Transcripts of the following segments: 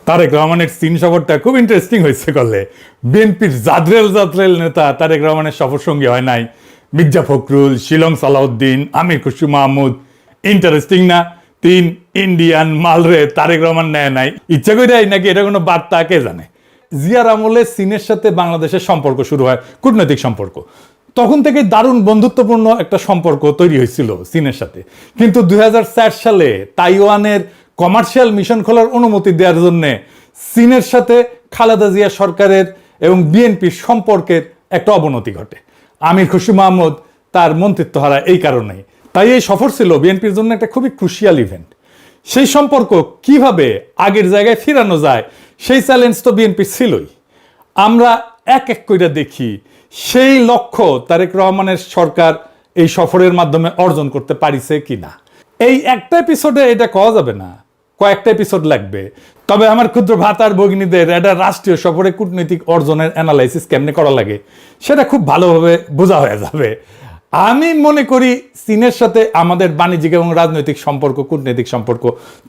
তারেক রহমানের চীন সফরটা খুব ইন্টারেস্টিং হয়েছে করলে। বিএনপির জাদ্রেল নেতা তারেক রহমানের সফর সঙ্গী হয় নাই মির্জা ফখরুল, শিলং সালাউদ্দিন, আমির খুশরু মাহমুদ। ইন্টারেস্টিং না? তিন ইন্ডিয়ান মালরে তারেক রহমান নেয় নাই, ইচ্ছা করে নাকি এটা কোনো বার্তা কে জানে। জিয়ার আমলে চীনের সাথে বাংলাদেশের সম্পর্ক শুরু হয়, কূটনৈতিক সম্পর্ক। তখন থেকে দারুণ বন্ধুত্বপূর্ণ একটা সম্পর্ক তৈরি হয়েছিল চীনের সাথে। কিন্তু 2004 সালে তাইওয়ানের কমার্শিয়াল মিশন খোলার অনুমতি দেওয়ার জন্য চীনের সাথে খালেদা জিয়া সরকারের এবং বিএনপির সম্পর্কের একটা অবনতি ঘটে। আমির খুশরু মাহমুদ তার মন্ত্রিত্ব হারায় এই কারণেই। তাই এই সফর ছিল বিএনপির জন্য একটা খুবই ক্রুশিয়াল ইভেন্ট। সেই সম্পর্ক কিভাবে আগের জায়গায় ফিরানো যায় সেই চ্যালেঞ্জ তো বিএনপির ছিলই। আমরা এক এক করে দেখি সেই লক্ষ্য তারেক রহমানের সরকার এই সফরের মাধ্যমে অর্জন করতে পারিছে কিনা। এই একটা এপিসোডে এটা কওয়া যাবে না, কয়েকটা এপিসোড লাগবে। তবে আমার ক্ষুদ্র ভাতার ভগিনীদের একটা রাষ্ট্রীয় সফরে কূটনৈতিক অর্জনের অ্যানালাইসিস কেমনে করা লাগে সেটা খুব ভালোভাবে বোঝা হয়ে যাবে। আমি মনে করি চীনের সাথে আমাদের বাণিজ্যিক এবং রাজনৈতিক সম্পর্ক, কূটনৈতিক সম্পর্ক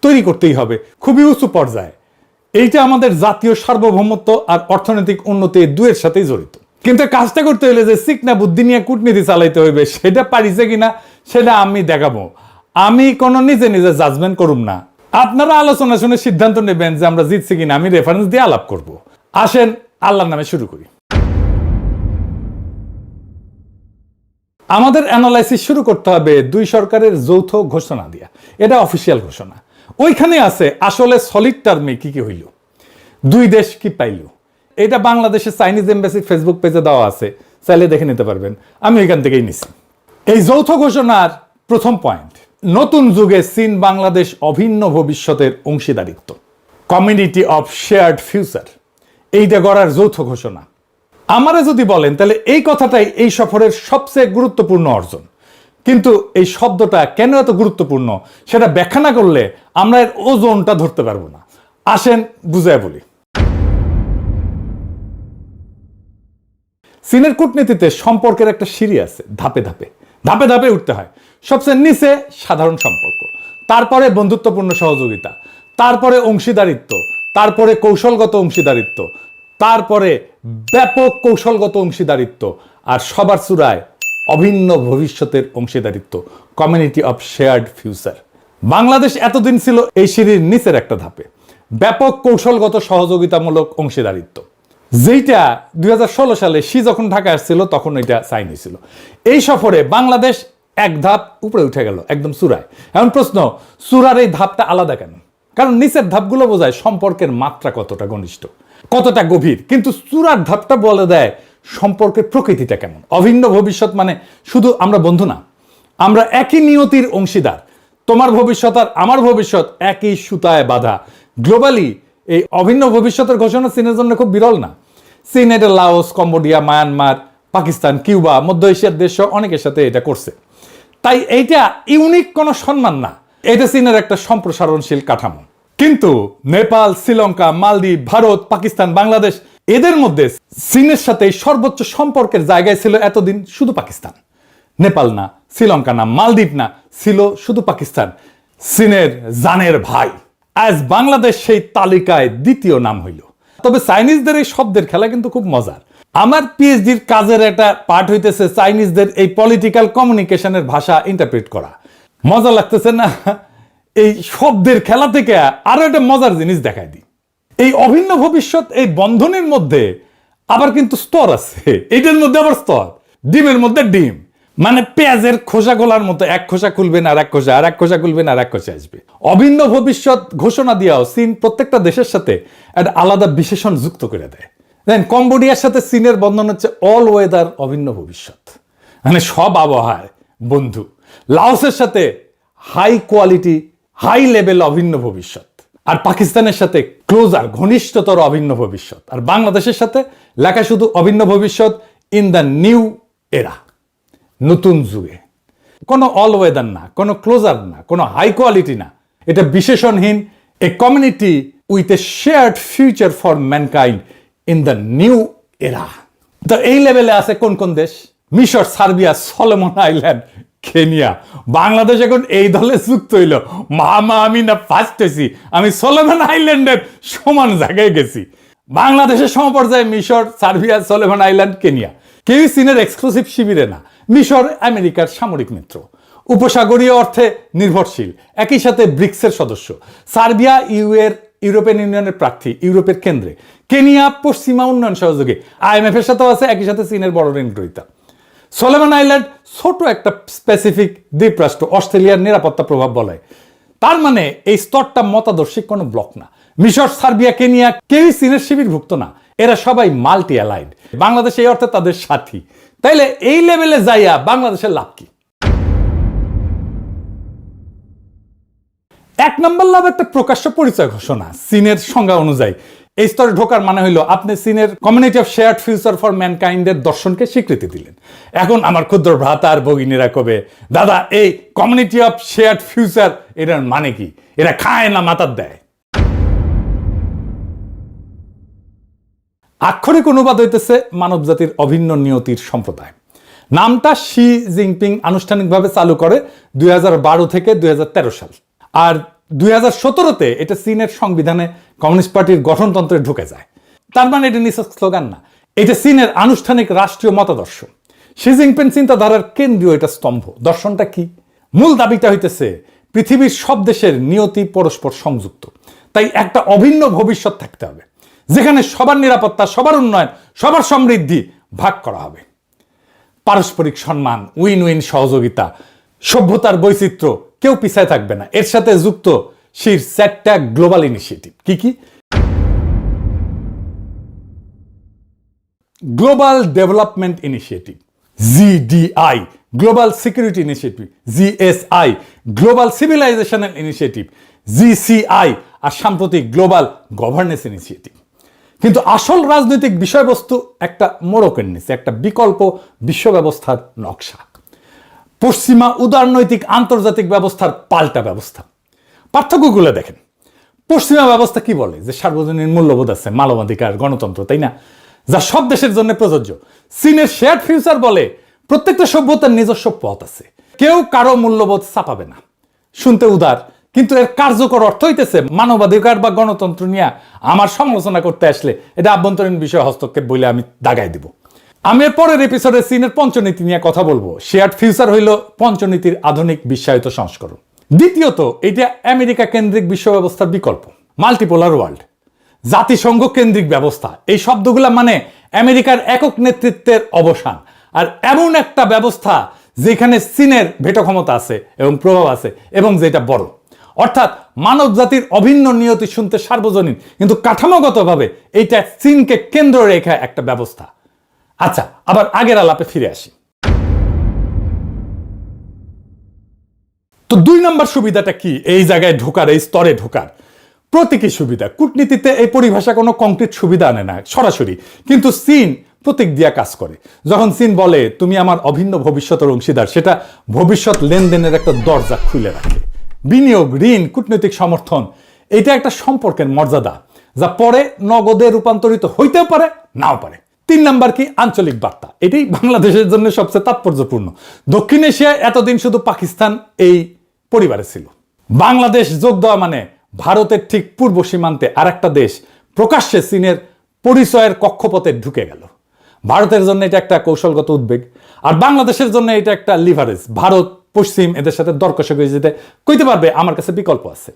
তৈরি করতেই হবে খুবই উঁচু পর্যায়ে। এইটা আমাদের জাতীয় সার্বভৌমত্ব আর অর্থনৈতিক উন্নতি দুয়ের সাথেই জড়িত। কিন্তু কাজটা করতে হলে যে চিকনা বুদ্ধি নিয়ে কূটনীতি চালাইতে হইবে সেটা পারিছে কিনা সেটা আমি দেখাবো। আমি কোনো নিজে নিজে জাজমেন্ট করুম না, আপনারা আলোচনা শুনে সিদ্ধান্ত নেবেন যে আমরা জিতছি কিনা। আমি রেফারেন্স দিয়ে আলাপ করব। আসেন আল্লাহর নামে শুরু করি। আমাদের অ্যানালাইসিস শুরু করতে হবে দুই সরকারের যৌথ ঘোষণা দিয়া। এটা অফিসিয়াল ঘোষণা। ওইখানে আছে আসলে সলিড টার্মে কি কি হইল, দুই দেশ কি পাইল। এটা বাংলাদেশের চাইনিজ এমবাসির ফেসবুক পেজে দেওয়া আছে, চাইলে দেখে নিতে পারবেন। আমি ওইখান থেকেই নিছি। এই যৌথ ঘোষণার প্রথম পয়েন্ট, নতুন যুগে চীন বাংলাদেশ অভিন্ন ভবিষ্যতের অংশীদারিত্ব, কমিউনিটি অফ শেয়ার্ড ফিউচার, এইটা গড়ার যৌথ ঘোষণা। আমারে যদি বলেন তাহলে এই কথাটাই এই সফরের সবচেয়ে গুরুত্বপূর্ণ অর্জন। কিন্তু এই শব্দটা কেন এত গুরুত্বপূর্ণ সেটা ব্যাখ্যা না করলে আমরা এর ওজনটা ধরতে পারবো না। আসেন বুঝায় বলি। চীনের কূটনীতিতে সম্পর্কের একটা সিঁড়ি আছে, ধাপে ধাপে ধাপে ধাপে উঠতে হয়। সবচেয়ে নিচে সাধারণ সম্পর্ক, তারপরে বন্ধুত্বপূর্ণ সহযোগিতা, তারপরে অংশীদারিত্ব, তারপরে কৌশলগত অংশীদারিত্ব, তারপরে ব্যাপক কৌশলগত অংশীদারিত্ব, আর সবার চূড়ায় অভিন্ন ভবিষ্যতের অংশীদারিত্ব, community of shared future. Bangladesh এতদিন ছিল এই সিঁড়ির নিচের একটা ধাপে, ব্যাপক কৌশলগত সহযোগিতামূলক অংশীদারিত্ব, যেটা 2016 সালে শি যখন ঢাকা আসছিল তখন এটা সাইন হয়েছিল। এই সফরে বাংলাদেশ এক ধাপ উপরে উঠে গেল, একদম চূড়ায়। এখন প্রশ্ন, চূড়ার এই ধাপটা আলাদা কেন? কারণ নিচের ধাপগুলো বোঝায় সম্পর্কের মাত্রা কতটা ঘনিষ্ঠ, কতটা গভীর, কিন্তু চূড়ার ধাপটা বলে দেয় সম্পর্কের প্রকৃতিটা কেমন। অভিন্ন ভবিষ্যৎ মানে শুধু আমরা বন্ধু না, আমরা একই নিয়তির অংশীদার। তোমার ভবিষ্যৎ আর আমার ভবিষ্যৎ একই সুতায় বাঁধা। গ্লোবালি এই অভিন্ন ভবিষ্যতের ঘোষণা চীনের জন্য খুব বিরল না। চীন এটা Laos, Cambodia, Myanmar, Pakistan, Cuba, মধ্য এশিয়ার দেশ অনেকের সাথে এটা করছে। তাই এইটা ইউনিক কোনো সম্মান না, এটা চীনের একটা সম্প্রসারণশীল কাঠামো। কিন্তু নেপাল, শ্রীলঙ্কা, মালদ্বীপ, ভারত, পাকিস্তান, বাংলাদেশ, এদের মধ্যে চীনের সাথে সর্বোচ্চ সম্পর্কের জায়গায় ছিল এতদিন শুধু পাকিস্তান। নেপাল না, শ্রীলঙ্কা না, মালদ্বীপ না, ছিল শুধু পাকিস্তান, চীনের জানের ভাই। আজ বাংলাদেশ সেই তালিকায় দ্বিতীয় নাম হইল। তবে চাইনিজদের এই শব্দের খেলা কিন্তু খুব মজার। আমার পিএইচডির কাজের একটা পার্ট হইতেছে চাইনিজদের এই পলিটিক্যাল কমিউনিকেশনের ভাষা ইন্টারপ্রেট করা। মজা লাগতেছে না? এই শব্দের খেলা থেকে আরো একটা মজার জিনিস দেখাই দিই। এই অভিন্ন ভবিষ্যৎ, এই বন্ধনের মধ্যে আবার কিন্তু স্তর আছে। এইটার মধ্যে আবার স্তর, ডিমের মধ্যে ডিম, মানে পেঁয়াজের খোসা খোলার মতো, এক খোসা খুলবেন আর এক খোসা, আর এক খোসা খুলবেন আর এক খোসা আসবে। অভিন্ন ভবিষ্যৎ ঘোষণা দিয়েও চীন প্রত্যেকটা দেশের সাথে একটা আলাদা বিশেষণ যুক্ত করে দেয়। দেখেন, কম্বোডিয়ার সাথে চীনের বন্ধন হচ্ছে অল ওয়েদার অভিন্ন ভবিষ্যৎ, মানে সব আবহাওয়ার বন্ধু। লাওসের সাথে হাই কোয়ালিটি, হাই লেভেল অভিন্ন ভবিষ্যৎ, আর পাকিস্তানের সাথে ক্লোজার, ঘনিষ্ঠতর অভিন্ন ভবিষ্যৎ। আর বাংলাদেশের সাথে লেখা শুধু অভিন্ন ভবিষ্যৎ ইন দ্য নিউ এরা, নতুন যুগে। কোনো অল ওয়েদার না, কোনো ক্লোজার না, কোনো হাই কোয়ালিটি না, এটা বিশেষণহীন। A community with a shared future for mankind in the new era. তো এই লেভেলে আছে কোন কোন দেশ? মিশর, Serbia, Solomon Island, Kenya. Bangladesh এখন এই দলে যুক্ত হইল। মামা আমি না ফার্স্ট হয়েছি, আমি সোলোমন আইল্যান্ডের সমান জায়গায় গেছি। বাংলাদেশের সমপর্যায়ে মিশর, সার্বিয়া, সোলোমন আইল্যান্ড, কেনিয়া। কেউই চীনের এক্সক্লুসিভ শিবিরে না। মিশর আমেরিকার সামরিক মিত্র, উপসাগরীয় অর্থে নির্ভরশীল, একই সাথে ব্রিক্সের সদস্য। সার্বিয়া ইউরোপিয়ান ইউনিয়নের প্রার্থী, ইউরোপের কেন্দ্রে। কেনিয়া পশ্চিমা উন্নয়ন সহযোগী, IMF এর সাথেও আছে, একই সাথে চীনের বড় ঋণ গ্রহীতা। সোলোমন আইল্যান্ড ছোট একটা স্পেসিফিক দ্বীপরাষ্ট্র, অস্ট্রেলিয়ার নিরাপত্তা প্রভাব বলয়। তার মানে এই স্তরটা মতাদর্শিক কোনো ব্লক না। মিশর, সার্বিয়া, কেনিয়া কেউই চীনের শিবিরভুক্ত না, এরা সবাই মাল্টি অ্যালাইড। বাংলাদেশ এই অর্থে তাদের সাথী। তাইলে এই লেভেলে যাইয়া বাংলাদেশের লাভ কি? এক নম্বর লাভ একটা প্রকাশ্য পরিচয় ঘোষণা। চীনের সংজ্ঞা অনুযায়ী এই স্তরে ঢোকার মানে হইল আপনি চীনের community of shared future for ম্যানকাইন্ডের দর্শনকে স্বীকৃতি দিলেন। এখন আমার ক্ষুদ্র ভ্রাতা আর ভগিনীরা কবে, দাদা এই কমিউনিটি অফ শেয়ার্ড ফিউচার এটার মানে কি? এরা খায় না মাথার দেয়? আক্ষরিক অনুবাদ হইতেছে মানব জাতির অভিন্ন নিয়তির সম্প্রদায়। নামটা শি জিনপিং আনুষ্ঠানিকভাবে চালু করে 2012 থেকে 2013 সাল। আর 2017-তে এটা চীনের সংবিধানে কমিউনিস্ট পার্টির গঠনতন্ত্রে ঢুকে যায়। তার মানে এটা নিছক স্লোগান না, এটা চীনের আনুষ্ঠানিক রাষ্ট্রীয় মতাদর্শ। শি জিনপিং চিন্তাধারার কেন্দ্রীয় এটা স্তম্ভ। দর্শনটা কি? মূল দাবিটা হইতেছে পৃথিবীর সব দেশের নিয়তি পরস্পর সংযুক্ত, তাই একটা অভিন্ন ভবিষ্যৎ থাকতে হবে যেখানে সবার নিরাপত্তা, সবার উন্নয়ন, সবার সমৃদ্ধি ভাগ করা হবে। পারস্পরিক সম্মান, উইন উইন সহযোগিতা, সভ্যতার বৈচিত্র্য, কেউ পিছায় থাকবে না। এর সাথে যুক্ত শির 4টা গ্লোবাল ইনিশিয়েটিভ। কি কি? Global development initiative, GDI, global security initiative, GSI, global civilisational initiative, GCI, আর সাম্প্রতিক গ্লোবাল গভর্নেন্স ইনিশিয়েটিভ। কিন্তু আসল রাজনৈতিক বিষয়বস্তু একটা মোড়কের নিচে, একটা বিকল্প বিশ্ব ব্যবস্থার নকশা। পশ্চিমা উদারনৈতিক আন্তর্জাতিক ব্যবস্থার পাল্টা ব্যবস্থা। পার্থক্যগুলো দেখেন। পশ্চিমা ব্যবস্থা কি বলে? যে সার্বজনীন মূল্যবোধ আছে, মানবাধিকার, গণতন্ত্র, তাই না, যা সব দেশের জন্য প্রযোজ্য। চীনের শেয়ার্ড ফিউচার বলে প্রত্যেকটা সভ্যতার নিজস্ব পথ আছে, কেউ কারো মূল্যবোধ চাপাবে না। শুনতে উদার, কিন্তু এর কার্যকর অর্থ হইতেছে মানবাধিকার বা গণতন্ত্র নিয়ে আমার সমালোচনা করতে আসলে এটা আভ্যন্তরীণ বিষয় হস্তক্ষেপ বলে আমি দাগাই দিব। আমি এর পরের এপিসোডে চীনের পঞ্চনীতি নিয়ে কথা বলবো। শেয়ার্ড ফিউচার হইল পঞ্চনীতির আধুনিক বিশ্বায়িত সংস্করণ। দ্বিতীয়ত, এটা আমেরিকা কেন্দ্রিক বিশ্ব ব্যবস্থার বিকল্প। মাল্টিপোলার ওয়ার্ল্ড, জাতিসংঘ কেন্দ্রিক ব্যবস্থা, এই শব্দগুলা মানে আমেরিকার একক নেতৃত্বের অবসান। আর এমন একটা ব্যবস্থা যেখানে চীনের ভেটো ক্ষমতা আছে এবং প্রভাব আছে, এবং যেটা বড়। অর্থাৎ মানব জাতির অভিন্ন নিয়তি শুনতে সার্বজনীন, কিন্তু কাঠামোগতভাবে এইটা চীনকে কেন্দ্র রেখে একটা ব্যবস্থা। আচ্ছা, আবার আগের আলাপে ফিরে আসি। তো 2 নম্বর সুবিধাটা কি? এই জায়গায় ঢোকার, এই স্তরে ঢোকার প্রতীকী সুবিধা। কূটনীতিতে এই পরিভাষা কোনো কংক্রিট সুবিধা আনে না সরাসরি, কিন্তু চীন প্রতীক দিয়া কাজ করে। যখন চীন বলে তুমি আমার অভিন্ন ভবিষ্যতের অংশীদার, সেটা ভবিষ্যৎ লেনদেনের একটা দরজা খুলে রাখে। বিনিয়োগ, ঋণ, কূটনৈতিক সমর্থন, এটা একটা সম্পর্কের মর্যাদা যা পরে নগদে রূপান্তরিত হইতেও পারে, নাও পারে। 3 নাম্বার কি? আঞ্চলিক বার্তা। এটাই বাংলাদেশের জন্য সবচেয়ে তাৎপর্যপূর্ণ। দক্ষিণ এশিয়ায় এতদিন শুধু পাকিস্তান এই পরিবারে ছিল। বাংলাদেশ যোগ দেওয়া মানে ভারতের ঠিক পূর্ব সীমান্তে আর একটা দেশ প্রকাশ্যে চীনের পরিচয়ের কক্ষপথে ঢুকে গেল। ভারতের জন্য এটা একটা কৌশলগত উদ্বেগ, আর বাংলাদেশের জন্য এটা একটা লিভারেজ। ভারত, পশ্চিম এদের সাথে দর কষাকষি যেতে কইতে পারবে আমার কাছে বিকল্প আছে।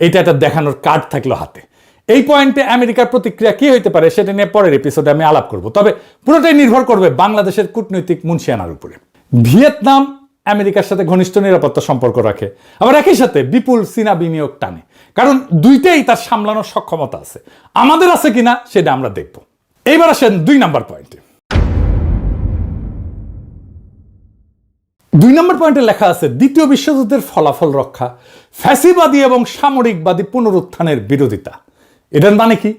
এটা একটা দেখানোর কার্ড থাকলো হাতে। এই পয়েন্টে আমেরিকার প্রতিক্রিয়া কি হইতে পারে সেটা নিয়ে পরের এপিসোডে আমি আলাপ করব। তবে পুরোটাই নির্ভর করবে বাংলাদেশের কূটনৈতিক মুনশিয়ানার উপরে। ভিয়েতনাম আমেরিকার সাথে ঘনিষ্ঠ নিরাপত্তা সম্পর্ক রাখে, আবার একই সাথে বিপুল চীনা বিনিয়োগ টানে, কারণ দুইটাই তার সামলানোর সক্ষমতা আছে। আমাদের আছে কিনা সেটা আমরা দেখব। এইবার আসেন 2 নাম্বার পয়েন্টে। 2 নম্বর পয়েন্টে লেখা আছে দ্বিতীয় বিশ্বযুদ্ধের ফলাফল রক্ষা, ফ্যাসিবাদী এবং সামরিকবাদী পুনরুত্থানের বিরোধিতা। এটার মানে কি?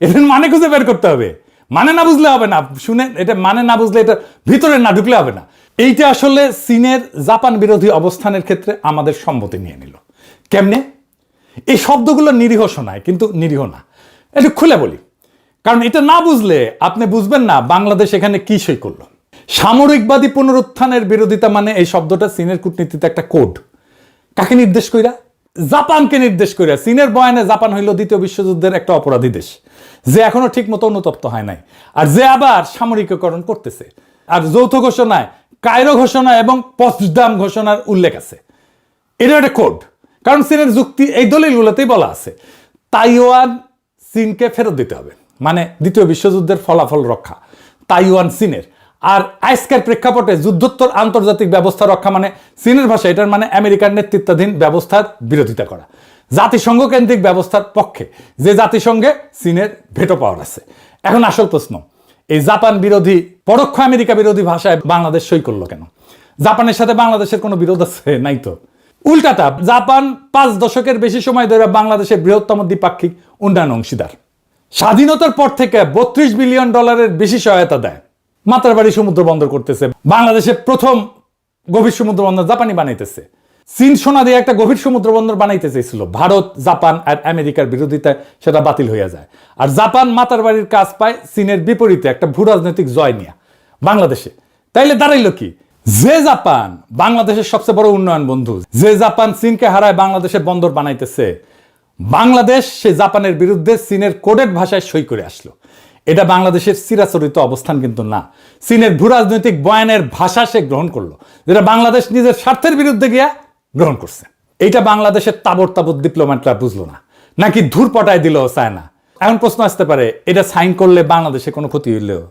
এটার মানে খুঁজে বের করতে হবে। মানে না বুঝলে হবে না। শুনেন, এটা মানে না বুঝলে, এটা ভিতরে না ঢুকলে হবে না। এইটা আসলে চীনের জাপান বিরোধী অবস্থানের ক্ষেত্রে আমাদের সম্মতি নিয়ে নিল। কেমনে? এই শব্দগুলো নিরীহ শোনায়, কিন্তু নিরীহ না। একটু খুলে বলি, কারণ এটা না বুঝলে আপনি বুঝবেন না বাংলাদেশ এখানে কি সই করলো। সামরিকবাদী পুনরুত্থানের বিরোধিতা মানে এই শব্দটা চীনের কূটনীতিতে একটা কোড। কাকে নির্দেশ কইরা? জাপানকে নির্দেশ কইরা। চীনের বয়ানে জাপান হইল দ্বিতীয় বিশ্বযুদ্ধের একটা অপরাধী দেশ, যে এখনো ঠিক মতো অনুতপ্ত হয় নাই, আর যে আবার সামরিকীকরণ করতেছে। আর যৌথ ঘোষণায়, কায়রো ঘোষণা এবং পচদাম ঘোষণার উল্লেখ আছে। এটা একটা কোড। কারণ চীনের যুক্তি এই দলিলগুলোতেই বলা আছে তাইওয়ান চীনকে ফেরত দিতে হবে, মানে দ্বিতীয় বিশ্বযুদ্ধের ফলাফল রক্ষা তাইওয়ান চীনের। আর আজকের প্রেক্ষাপটে যুদ্ধোত্তর আন্তর্জাতিক ব্যবস্থা রক্ষা মানে চীনের ভাষা এটার মানে আমেরিকার নেতৃত্বাধীন ব্যবস্থার বিরোধিতা করা, জাতিসংঘ কেন্দ্রিক ব্যবস্থার পক্ষে, যে জাতিসংঘে চীনের ভেটো পাওয়ার আছে। এখন আসল প্রশ্ন, এই জাপান বিরোধী, পরোক্ষ আমেরিকা বিরোধী ভাষায় বাংলাদেশ সই করলো কেন? জাপানের সাথে বাংলাদেশের কোনো বিরোধ আছে? নাই তো। উল্টাটা, জাপান 5 দশকের বেশি সময় ধরে বাংলাদেশের বৃহত্তম দ্বিপাক্ষিক উন্নয়ন অংশীদার। স্বাধীনতার পর থেকে $32 বিলিয়ন বেশি সহায়তা দেয়। মাতারবাড়ি সমুদ্র বন্দর করতেছে, বাংলাদেশের প্রথম গভীর সমুদ্র বন্দর জাপানি বানাইতেছে। চীন সোনা দিয়ে একটা গভীর সমুদ্র বন্দর বানাইতে চেয়েছিল, ভারত, জাপান আর আমেরিকার বিরোধিতায় সেটা বাতিল হয়ে যায়। আর জাপান মাতারবাড়ির কাজ পায় চীনের বিপরীতে একটা ভূ রাজনৈতিক জয় নিয়ে বাংলাদেশে। তাইলে দাঁড়াইলো কি? যে জাপান বাংলাদেশের সবচেয়ে বড় উন্নয়ন বন্ধু, যে জাপান চীনকে হারায় বাংলাদেশে বন্দর বানাইতেছে, বাংলাদেশ সে জাপানের বিরুদ্ধে চীনের কোডেড ভাষায় সই করে আসলো। এটা বাংলাদেশের চিরাচরিত অবস্থান কিন্তু না। চীনের ভূ রাজনৈতিক বয়ানের ভাষা সে গ্রহণ করলো, যেটা বাংলাদেশ নিজের স্বার্থের বিরুদ্ধে গিয়া গ্রহণ করছে। এইটা বাংলাদেশের তাবর তাবর ডিপ্লোম্যাটরা বুঝলো না, নাকি ধূর পটায় দিল চায় না। এখন প্রশ্ন আসতে পারে, এটা সাইন করলে বাংলাদেশে কোনো ক্ষতি হইলেও?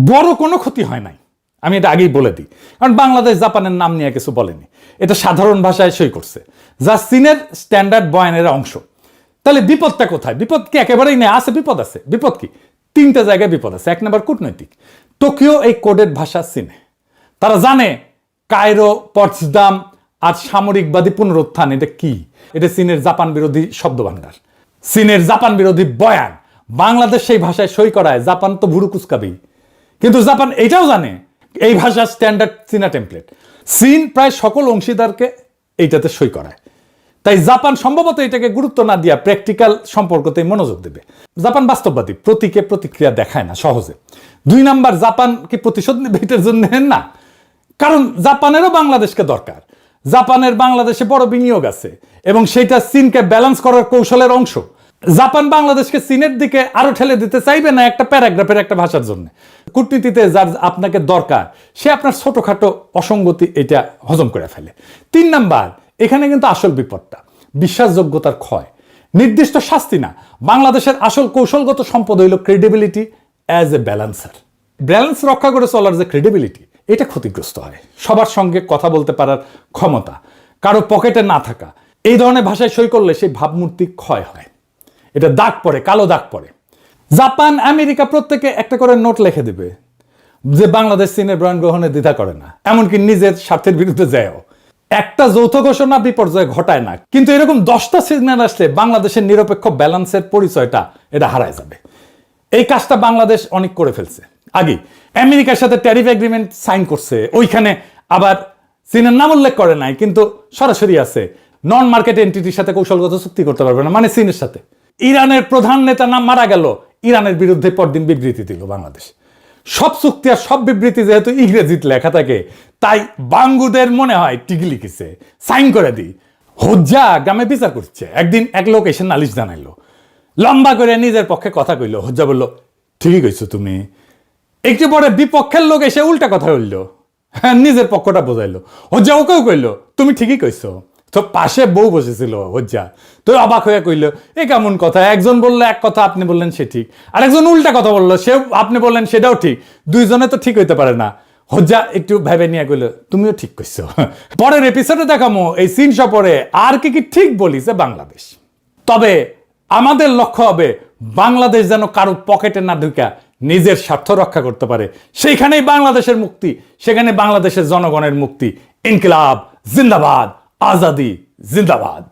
বড় কোনো ক্ষতি হয় নাই, আমি এটা আগেই বলে দিই। কারণ বাংলাদেশ জাপানের নাম নিয়ে কিছু বলেনি, এটা সাধারণ ভাষায় সই করছে, যা চীনের স্ট্যান্ডার্ড বয়ানের অংশ। তাহলে বিপদটা কোথায়? বিপদ কি একেবারেই নেই? আছে, বিপদ আছে। বিপদ কি? 3টে জায়গায় বিপদ আছে। 1 নম্বর কূটনৈতিক। টোকিও এই কোডের ভাষা চিনে, তারা জানে কায়রো, পটসদাম আর সামরিকবাদী পুনরুত্থান এটা কি। এটা চীনের জাপান বিরোধী শব্দ ভান্ডার, চীনের জাপান বিরোধী বয়ান। বাংলাদেশ সেই ভাষায় সই করায়, জাপান তো ভুরু কুচকাবেই। কিন্তু জাপান এটাও জানে এই ভাষা স্ট্যান্ডার্ড চীনা টেমপ্লেট। চীন প্রায় সকল অংশীদারকে এইটাতে সই করায়। তাই জাপান সম্ভবত এটাকে গুরুত্ব না দিয়া প্র্যাকটিক্যাল সম্পর্কতে মনোযোগ দেবে। জাপান বাস্তববাদী, প্রতীকে প্রতিক্রিয়া দেখায় না সহজে। 2 নাম্বার, জাপান কি প্রতিশোধ নেবে এটার জন্য? না, কারণ জাপানেরও বাংলাদেশকে দরকার। জাপানের বাংলাদেশে বড় বিনিয়োগ আছে এবং সেটা চীনকে ব্যালেন্স করার কৌশলের অংশ। জাপান বাংলাদেশকে চীনের দিকে আরো ঠেলে দিতে চাইবে না একটা প্যারাগ্রাফের একটা ভাষার জন্য। কূটনীতিতে যার আপনাকে দরকার, সে আপনার ছোটখাটো অসঙ্গতি এটা হজম করে ফেলে। 3 নাম্বার, এখানে কিন্তু আসল বিপদটা বিশ্বাসযোগ্যতার ক্ষয়, নির্দিষ্ট শাস্তি না। বাংলাদেশের আসল কৌশলগত সম্পদ হইল credibility as a balancer. Balance রক্ষা করে চলার যে ক্রেডিবিলিটি, এটা ক্ষতিগ্রস্ত হয়। সবার সঙ্গে কথা বলতে পারার ক্ষমতা, কারো পকেটে না থাকা, এই ধরনের ভাষায় সই করলে সেই ভাবমূর্তি ক্ষয় হয়, এটা দাগ পড়ে, কালো দাগ পড়ে। জাপান, আমেরিকা প্রত্যেকে একটা করে নোট লিখে দেবে যে বাংলাদেশ চীনের বয়ান গ্রহণে দ্বিধা করে না, এমনকি নিজের স্বার্থের বিরুদ্ধে যায়ও। একটা যৌথ ঘোষণা বিপর্যয় ঘটায় না, কিন্তু এরকম 10টা সিগন্যাল আসলে বাংলাদেশের নিরপেক্ষ ব্যালেন্সের পরিচয়টা এটা হারায় যাবে। এই কাজটা বাংলাদেশ অনেক করে ফেলছে আগে। আমেরিকার সাথে ট্যারিফ এগ্রিমেন্ট সাইন করছে, ওইখানে আবার চীনের নাম উল্লেখ করে নাই, কিন্তু সরাসরি আছে নন মার্কেট এন্টিটির সাথে কৌশলগত চুক্তি করতে পারবে না, মানে চীনের সাথে। ইরানের প্রধান নেতা নাম মারা গেল, ইরানের বিরুদ্ধে পরদিন বিবৃতি দিল বাংলাদেশ। সব চুক্তি আর সব বিবৃতি যেহেতু ইংরেজিতে লেখা থাকে, তাই বাঙ্গুদের মনে হয় টিকি লিখেছে, সাইন করে দিই। হজ্জা গ্রামে বিচার করছে, একদিন এক লোক এসে নালিশ জানাইলো, লম্বা করে নিজের পক্ষে কথা কইল। হজ্জা বলল, ঠিকই কইছো তুমি। একটু পরে বিপক্ষের লোক এসে উল্টা কথা বললো, হ্যাঁ, নিজের পক্ষটা বোঝাইলো। হজ্জা ওকেও কইলো, তুমি ঠিকই কইছো। তো পাশে বউ বসেছিল হজ্জা, তো অবাক হয়ে কইল, এ কেমন কথা? একজন বললো এক কথা, আপনি বললেন সে ঠিক, আর একজন উল্টা কথা বললো, সে আপনি বললেন সেটাও ঠিক, দুইজনে তো ঠিক হইতে পারে না। হজ্জা একটু ভেবে নিয়ে কইল, তুমিও ঠিক কইছো। পরের এপিসোডে দেখামো এই চীন সফরে আর কি কি ঠিক বলিছে বাংলাদেশ। তবে আমাদের লক্ষ্য হবে বাংলাদেশ যেন কারো পকেটে না ঢুকা নিজের স্বার্থ রক্ষা করতে পারে। সেইখানেই বাংলাদেশের মুক্তি, সেখানে বাংলাদেশের জনগণের মুক্তি। ইনকিলাব জিন্দাবাদ, আজাদি জিন্দাবাদ।